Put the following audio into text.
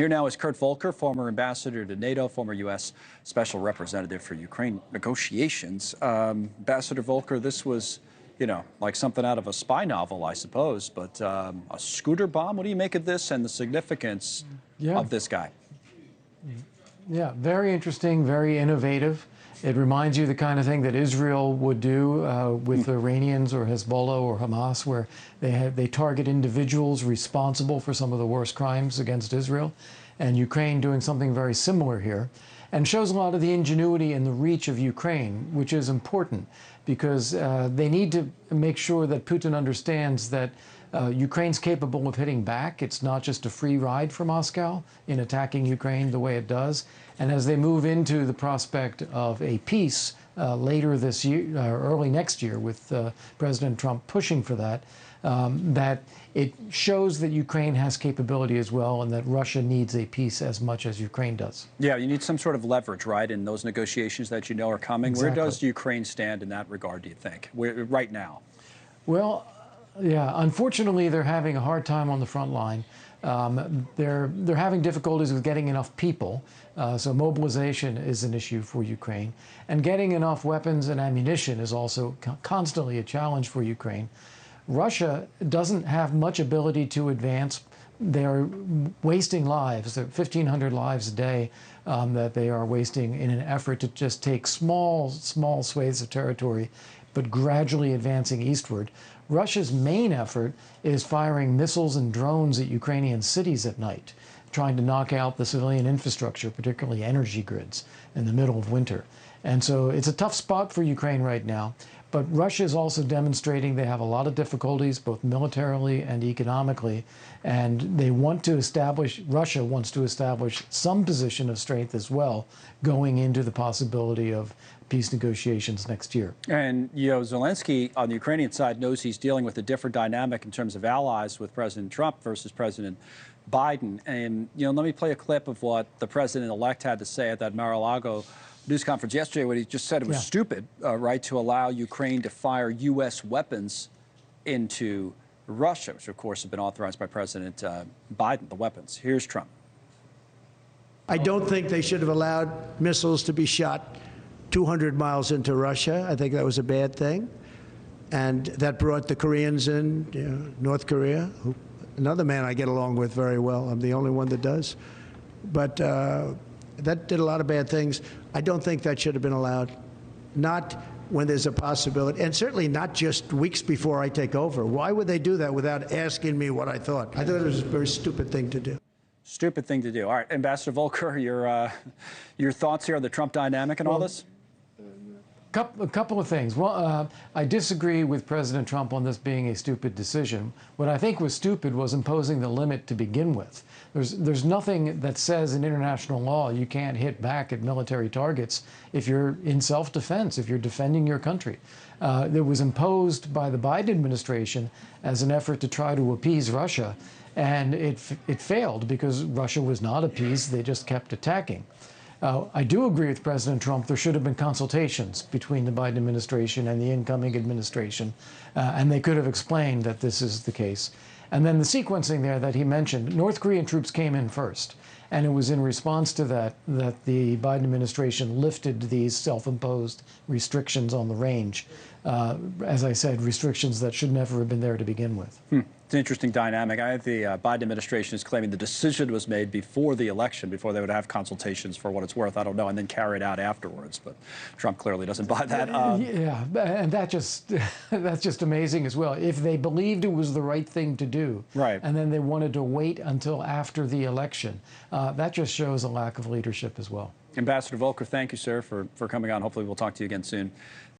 Here now is Kurt Volker, former ambassador to NATO, former U.S. Special Representative for Ukraine negotiations. Ambassador Volker, this was, like something out of a spy novel, I suppose, but a scooter bomb? What do you make of this and the significance of this guy? Yeah, very interesting, very innovative. It reminds you the kind of thing that Israel would do with the Iranians or Hezbollah or Hamas, where they target individuals responsible for some of the worst crimes against Israel, and Ukraine doing something very similar here, and shows a lot of the ingenuity and the reach of Ukraine, which is important because they need to make sure that Putin understands that Ukraine's capable of hitting back. It's not just a free ride for Moscow in attacking Ukraine the way it does. And as they move into the prospect of a peace later this year, or early next year, with President Trump pushing for that, that it shows that Ukraine has capability as well, and that Russia needs a peace as much as Ukraine does. Yeah, you need some sort of leverage, right, in those negotiations that are coming. Exactly. Where does Ukraine stand in that regard, do you think, right now? Well, yeah, unfortunately, they're having a hard time on the front line. They're having difficulties with getting enough people, so mobilization is an issue for Ukraine. And getting enough weapons and ammunition is also constantly a challenge for Ukraine. Russia doesn't have much ability to advance. They're wasting lives. They're 1,500 lives a day that they are wasting in an effort to just take small swathes of territory, but gradually advancing eastward. Russia's main effort is firing missiles and drones at Ukrainian cities at night, trying to knock out the civilian infrastructure, particularly energy grids, in the middle of winter. And so it's a tough spot for Ukraine right now. But Russia is also demonstrating they have a lot of difficulties, both militarily and economically. And they want to establish, Russia wants to establish some position of strength as well, going into the possibility of peace negotiations next year. And, Zelensky on the Ukrainian side knows he's dealing with a different dynamic in terms of allies with President Trump versus President Biden. And, let me play a clip of what the president-elect had to say at that Mar-a-Lago news conference yesterday, when he just said it was stupid, right, to allow Ukraine to fire U.S. weapons into Russia, which, of course, have been authorized by President Biden, the weapons. Here's Trump. I don't think they should have allowed missiles to be shot 200 miles into Russia. I think that was a bad thing. And that brought the Koreans in, North Korea, another man I get along with very well. I'm the only one that does. But that did a lot of bad things. I don't think that should have been allowed. Not when there's a possibility, and certainly not just weeks before I take over. Why would they do that without asking me what I thought? I thought it was a very stupid thing to do. Stupid thing to do. All right, Ambassador Volker, your thoughts here on the Trump dynamic and all this? A couple of things. Well, I disagree with President Trump on this being a stupid decision. What I think was stupid was imposing the limit to begin with. There's nothing that says in international law you can't hit back at military targets if you're in self-defense, if you're defending your country. It was imposed by the Biden administration as an effort to try to appease Russia, and it failed because Russia was not appeased. They just kept attacking. I do agree with President Trump. There should have been consultations between the Biden administration and the incoming administration, and they could have explained that this is the case. And then the sequencing there that he mentioned, North Korean troops came in first, and it was in response to that the Biden administration lifted these self-imposed restrictions on the range. As I said, restrictions that should never have been there to begin with. It's an interesting dynamic. The Biden administration is claiming the decision was made before the election, before they would have consultations, for what it's worth. I don't know, and then carry it out afterwards. But Trump clearly doesn't buy that. Yeah, and that's just amazing as well. If they believed it was the right thing to do, right, and then they wanted to wait until after the election, that just shows a lack of leadership as well. Ambassador Volker, thank you, sir, for coming on. Hopefully we'll talk to you again soon.